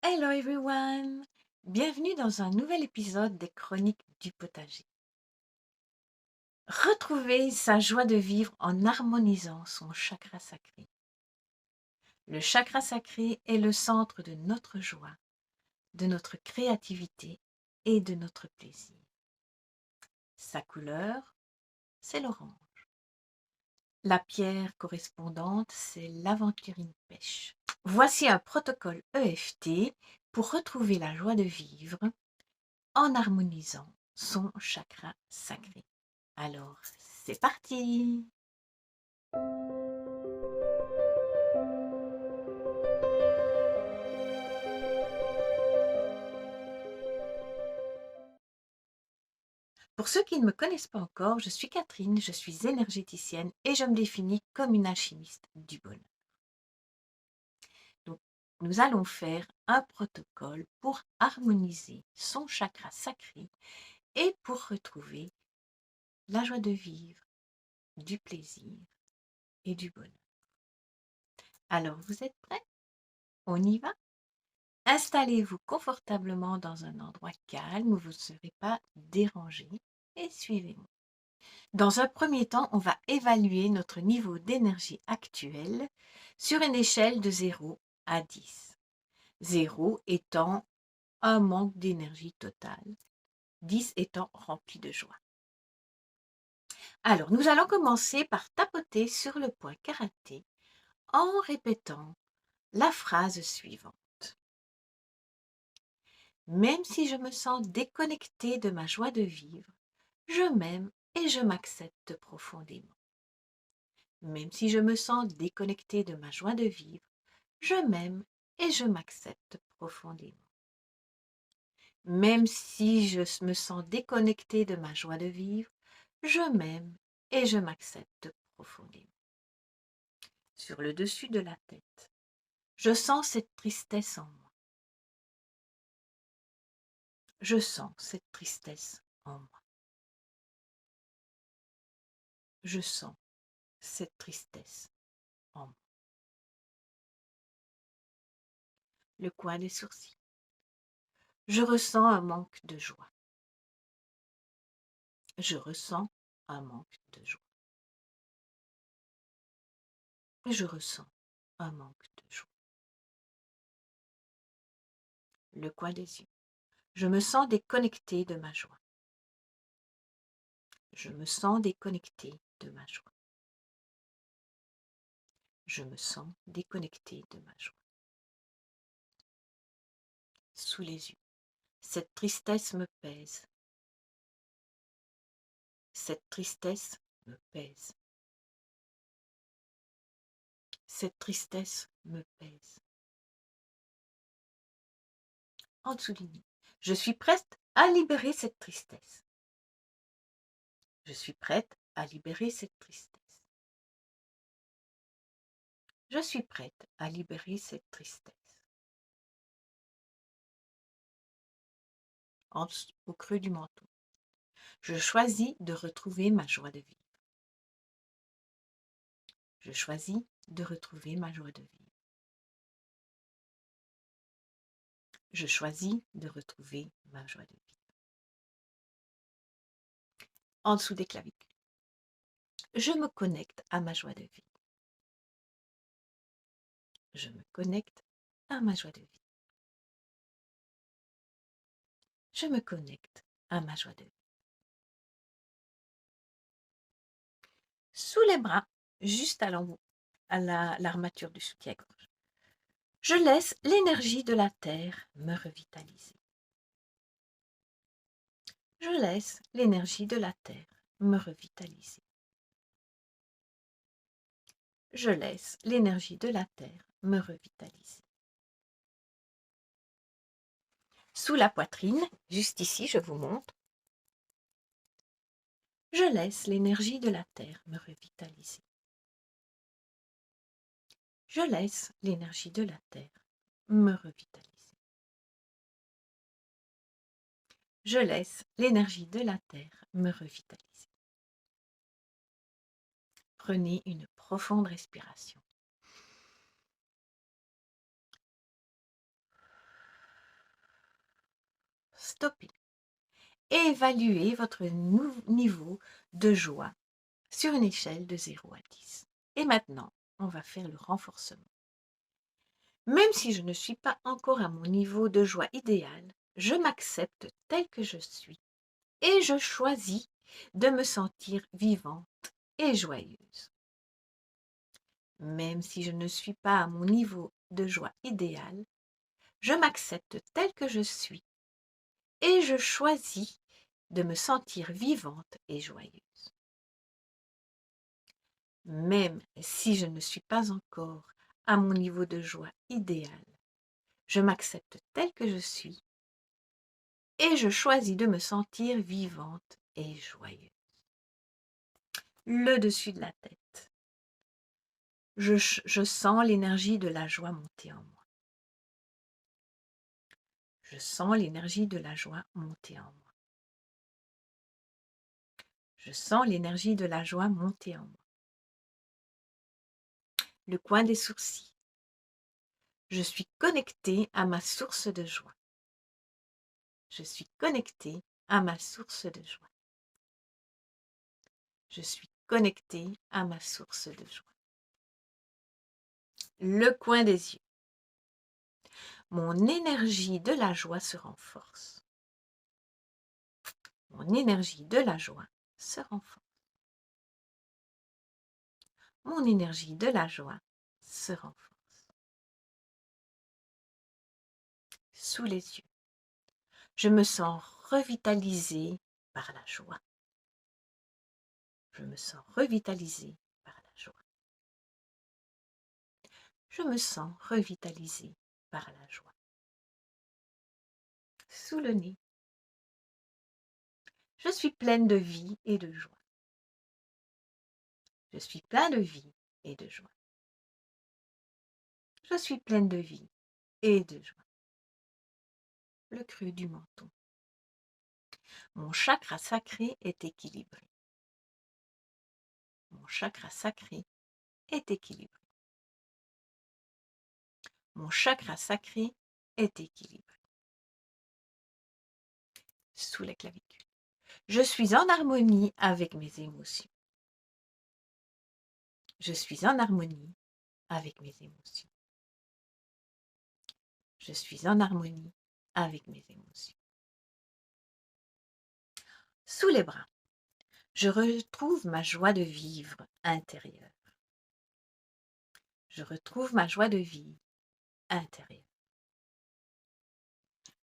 Hello everyone! Bienvenue dans un nouvel épisode des Chroniques du potager. Retrouver sa joie de vivre en harmonisant son chakra sacré. Le chakra sacré est le centre de notre joie, de notre créativité et de notre plaisir. Sa couleur, c'est l'orange. La pierre correspondante, c'est l'aventurine pêche. Voici un protocole EFT pour retrouver la joie de vivre en harmonisant son chakra sacré. Alors, c'est parti! Pour ceux qui ne me connaissent pas encore, je suis Catherine, je suis énergéticienne et je me définis comme une alchimiste du bonheur. Donc, nous allons faire un protocole pour harmoniser son chakra sacré et pour retrouver la joie de vivre, du plaisir et du bonheur. Alors, vous êtes prêts? On y va? Installez-vous confortablement dans un endroit calme où vous ne serez pas dérangé et suivez-moi. Dans un premier temps, on va évaluer notre niveau d'énergie actuel sur une échelle de 0 à 10. 0 étant un manque d'énergie totale, 10 étant rempli de joie. Alors, nous allons commencer par tapoter sur le point karaté en répétant la phrase suivante. Même si je me sens déconnectée de ma joie de vivre, je m'aime et je m'accepte profondément. Même si je me sens déconnectée de ma joie de vivre, je m'aime et je m'accepte profondément. Même si je me sens déconnectée de ma joie de vivre, je m'aime et je m'accepte profondément. Sur le dessus de la tête, je sens cette tristesse en moi. Je sens cette tristesse en moi. Je sens cette tristesse en moi. Le coin des sourcils. Je ressens un manque de joie. Je ressens un manque de joie. Je ressens un manque de joie. Le coin des yeux. Je me sens déconnectée de ma joie. Je me sens déconnectée de ma joie. Je me sens déconnectée de ma joie. Sous les yeux. Cette tristesse me pèse. Cette tristesse me pèse. Cette tristesse me pèse. En dessous des yeux. Je suis prête à libérer cette tristesse. Je suis prête à libérer cette tristesse. Je suis prête à libérer cette tristesse. Au creux du menton. Je choisis de retrouver ma joie de vivre. Je choisis de retrouver ma joie de vivre. Je choisis de retrouver ma joie de vivre. En dessous des clavicules. Je me connecte à ma joie de vivre. Je me connecte à ma joie de vivre. Je me connecte à ma joie de vivre. Sous les bras, juste à l'armature du soutien-gorge. Je laisse l'énergie de la terre me revitaliser. Je laisse l'énergie de la terre me revitaliser. Je laisse l'énergie de la terre me revitaliser. Sous la poitrine, juste ici, je vous montre. Je laisse l'énergie de la terre me revitaliser. Je laisse l'énergie de la terre me revitaliser. Je laisse l'énergie de la terre me revitaliser. Prenez une profonde respiration. stopper. Évaluez votre niveau de joie sur une échelle de 0 à 10. Et maintenant, on va faire le renforcement. Même si je ne suis pas encore à mon niveau de joie idéal, je m'accepte tel que je suis et je choisis de me sentir vivante et joyeuse. Même si je ne suis pas à mon niveau de joie idéal, je m'accepte tel que je suis et je choisis de me sentir vivante et joyeuse. Même si je ne suis pas encore à mon niveau de joie idéal, je m'accepte tel que je suis et je choisis de me sentir vivante et joyeuse. Le dessus de la tête. Je sens l'énergie de la joie monter en moi. Je sens l'énergie de la joie monter en moi. Je sens l'énergie de la joie monter en moi. Le coin des sourcils. Je suis connectée à ma source de joie. Je suis connectée à ma source de joie. Je suis connectée à ma source de joie. Le coin des yeux. Mon énergie de la joie se renforce. Mon énergie de la joie se renforce. Mon énergie de la joie se renforce. Sous les yeux. Je me sens revitalisée par la joie. Je me sens revitalisée par la joie. Je me sens revitalisée par la joie. Sous le nez. Je suis pleine de vie et de joie. Je suis plein de vie et de joie. Je suis pleine de vie et de joie. Le creux du menton. Mon chakra sacré est équilibré. Mon chakra sacré est équilibré. Mon chakra sacré est équilibré. Sous la clavicule. Je suis en harmonie avec mes émotions. Je suis en harmonie avec mes émotions. Je suis en harmonie avec mes émotions. Sous les bras. Je retrouve ma joie de vivre intérieure. Je retrouve ma joie de vivre intérieure.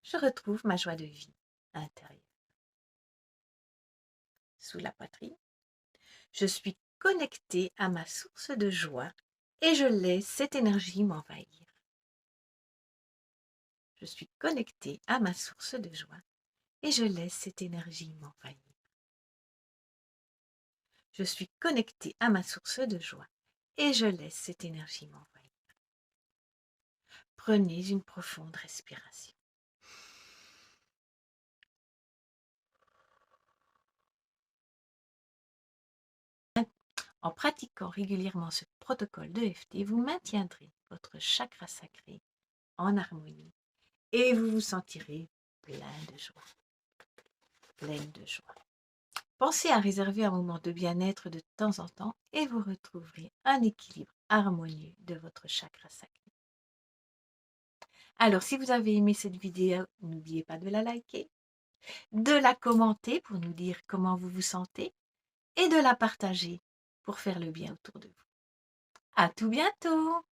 Je retrouve ma joie de vie intérieure. Sous la poitrine. Je suis connectée à ma source de joie et je laisse cette énergie m'envahir. Je suis connectée à ma source de joie et je laisse cette énergie m'envahir. Je suis connectée à ma source de joie et je laisse cette énergie m'envahir. Prenez une profonde respiration. En pratiquant régulièrement ce protocole d'EFT, vous maintiendrez votre chakra sacré en harmonie et vous vous sentirez plein de joie. Pleine de joie. Pensez à réserver un moment de bien-être de temps en temps et vous retrouverez un équilibre harmonieux de votre chakra sacré. Alors, si vous avez aimé cette vidéo, n'oubliez pas de la liker, de la commenter pour nous dire comment vous vous sentez et de la partager pour faire le bien autour de vous. À tout bientôt!